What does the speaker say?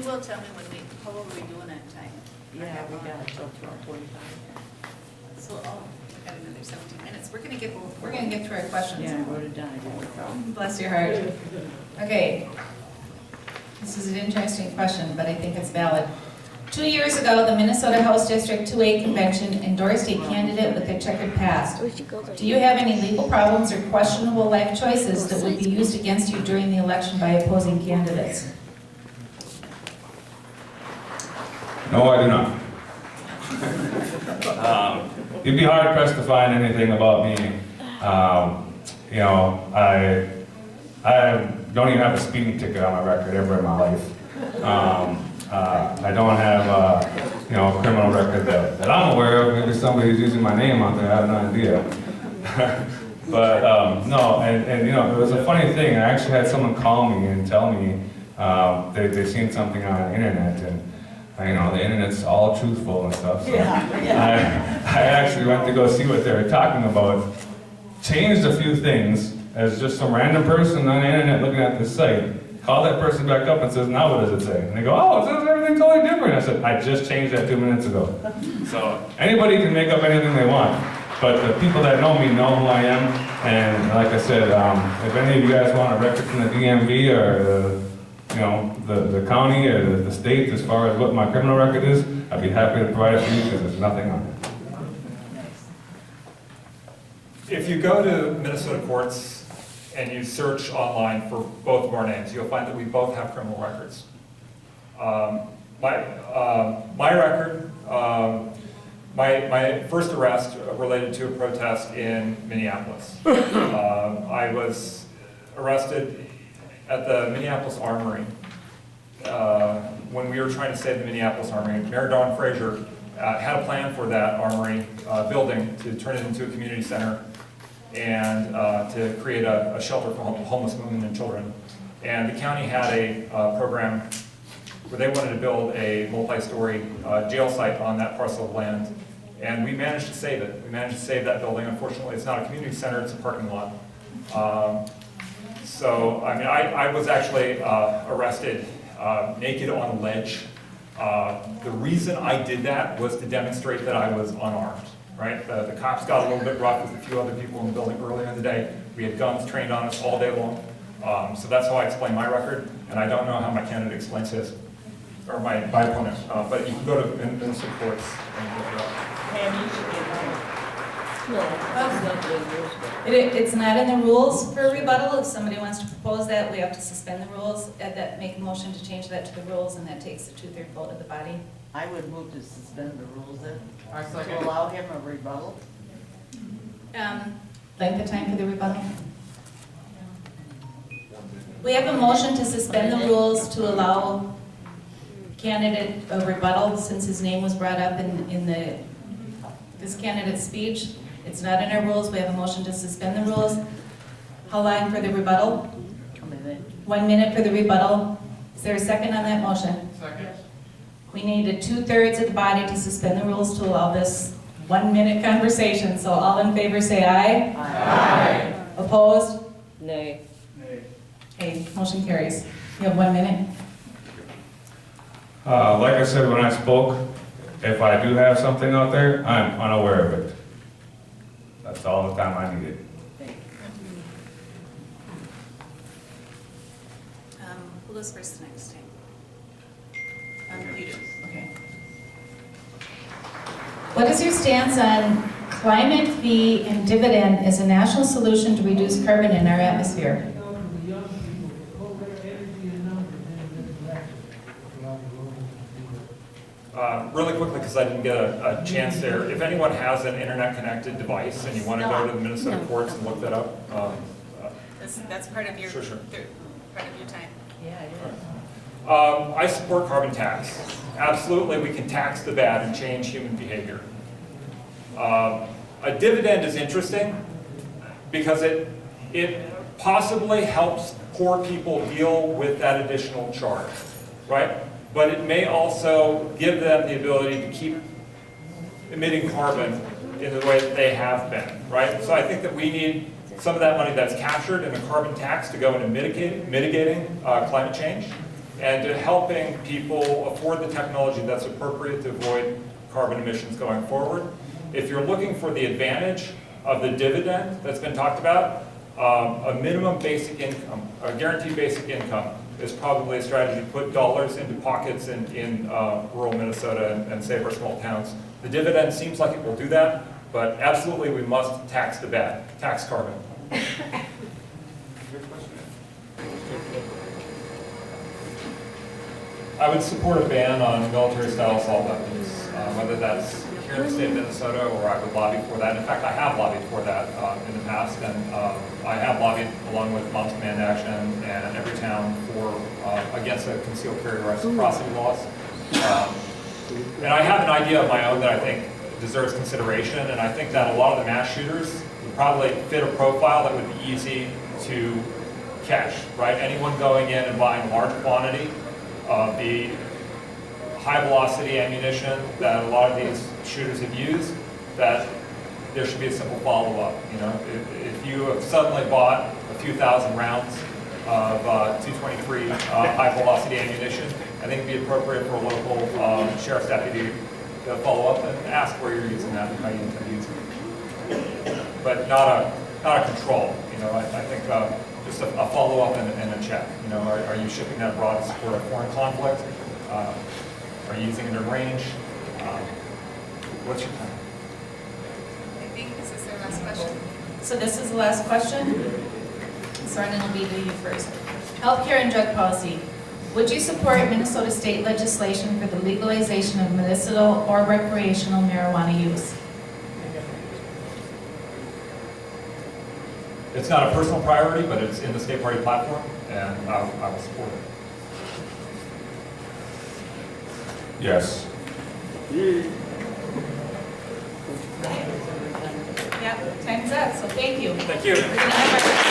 will tell me how are we doing on time? Yeah, we got it till 12:45. So, we got another 17 minutes. We're gonna get through our questions. Yeah, I wrote it down, I didn't recall. Bless your heart. Okay. This is an interesting question, but I think it's valid. 2 years ago, the Minnesota House District 2A Convention endorsed a candidate with a checkered past. Do you have any legal problems or questionable life choices that would be used against you during the election by opposing candidates? No, I do not. You'd be hard pressed to find anything about me. You know, I don't even have a speeding ticket on my record ever in my life. I don't have you know, a criminal record that I'm aware of. Maybe somebody's using my name out there. I have no idea. But no, and you know, it was a funny thing. I actually had someone call me and tell me they seen something on the internet, and you know, the internet's all truthful and stuff. So I actually went to go see what they were talking about. Changed a few things as just some random person on the internet looking at this site. Call that person back up and says, now what does it say? And they go, oh, it says everything totally different. I said, I just changed that 2 minutes ago. So anybody can make up anything they want, but the people that know me know who I am. And like I said, if any of you guys want a record from the DMV or you know, the county or the state as far as what my criminal record is, I'd be happy to provide it for you because there's nothing on it. If you go to Minnesota courts and you search online for both of our names, you'll find that we both have criminal records. My record, my first arrest related to a protest in Minneapolis. I was arrested at the Minneapolis Armory when we were trying to save the Minneapolis Armory. Mayor Dawn Frazier had a plan for that armory building to turn it into a community center and to create a shelter for homeless women and children. And the county had a program where they wanted to build a multi-story jail site on that parcel of land. And we managed to save it. We managed to save that building. Unfortunately, it's not a community center, it's a parking lot. So, I mean, I was actually arrested naked on a ledge. The reason I did that was to demonstrate that I was unarmed. Right? The cops got a little bit rough with a few other people in the building earlier in the day. We had guns trained on us all day long. So that's how I explain my record, and I don't know how my candidate explains his, or my opponent. But you can go to Minnesota courts and look it up. It's not in the rules for rebuttal. If somebody wants to propose that, we have to suspend the rules, make a motion to change that to the rules, and that takes a 2/3 vote of the body. I would move to suspend the rules then, to allow him a rebuttal. Length of time for the rebuttal? We have a motion to suspend the rules to allow candidate a rebuttal since his name was brought up in this candidate's speech. It's not in our rules. We have a motion to suspend the rules. How long for the rebuttal? 1 minute. 1 minute for the rebuttal. Is there a second on that motion? Second. We need 2/3 of the body to suspend the rules to allow this 1 minute conversation. So all in favor say aye. Aye. Opposed? Nay. Nay. Okay, motion carries. You have 1 minute. Like I said when I spoke, if I do have something out there, I'm unaware of it. That's all the time I needed. Who goes first next time? You do. Okay. What is your stance on climate fee and dividend as a national solution to reduce carbon in our atmosphere? Really quickly, because I didn't get a chance there, if anyone has an internet-connected device and you want to go to the Minnesota courts and look that up. That's part of your Sure. part of your time. Yeah, it is. I support carbon tax. Absolutely, we can tax the bad and change human behavior. A dividend is interesting because it possibly helps poor people deal with that additional charge, right? But it may also give them the ability to keep emitting carbon in the way that they have been, right? So I think that we need some of that money that's captured in a carbon tax to go into mitigating climate change. and to helping people afford the technology that's appropriate to avoid carbon emissions going forward. If you're looking for the advantage of the dividend that's been talked about, a minimum basic income, a guaranteed basic income, is probably a strategy to put dollars into pockets in rural Minnesota and save our small towns. The dividend seems like it will do that, but absolutely we must tax the bad, tax carbon. I would support a ban on military-style assault weapons, whether that's here in the state of Minnesota or I would lobby for that. In fact, I have lobbied for that in the past, and I have lobbied along with Moms Command Action and every town for against the concealed carry reciprocity laws. And I have an idea of my own that I think deserves consideration, and I think that a lot of the mass shooters would probably fit a profile that would be easy to catch, right? Anyone going in and buying a large quantity of the high-velocity ammunition that a lot of these shooters have used, that there should be a simple follow-up. You know, if you have suddenly bought a few thousand rounds of 223 high-velocity ammunition, I think it'd be appropriate for a local sheriff's deputy to follow up and ask where you're using that and how you intend to use it. But not a control. You know, I think just a follow-up and a check. You know, are you shipping that abroad to support a foreign conflict? Are you using it in range? What's your plan? I think this is their last question. So this is the last question. Soren will be to you first. Healthcare and drug policy. Would you support Minnesota state legislation for the legalization of medicinal or recreational marijuana use? It's not a personal priority, but it's in the state party platform, and I will support it. Yes. Yeah, time's up, so thank you. Thank you. We're gonna have our-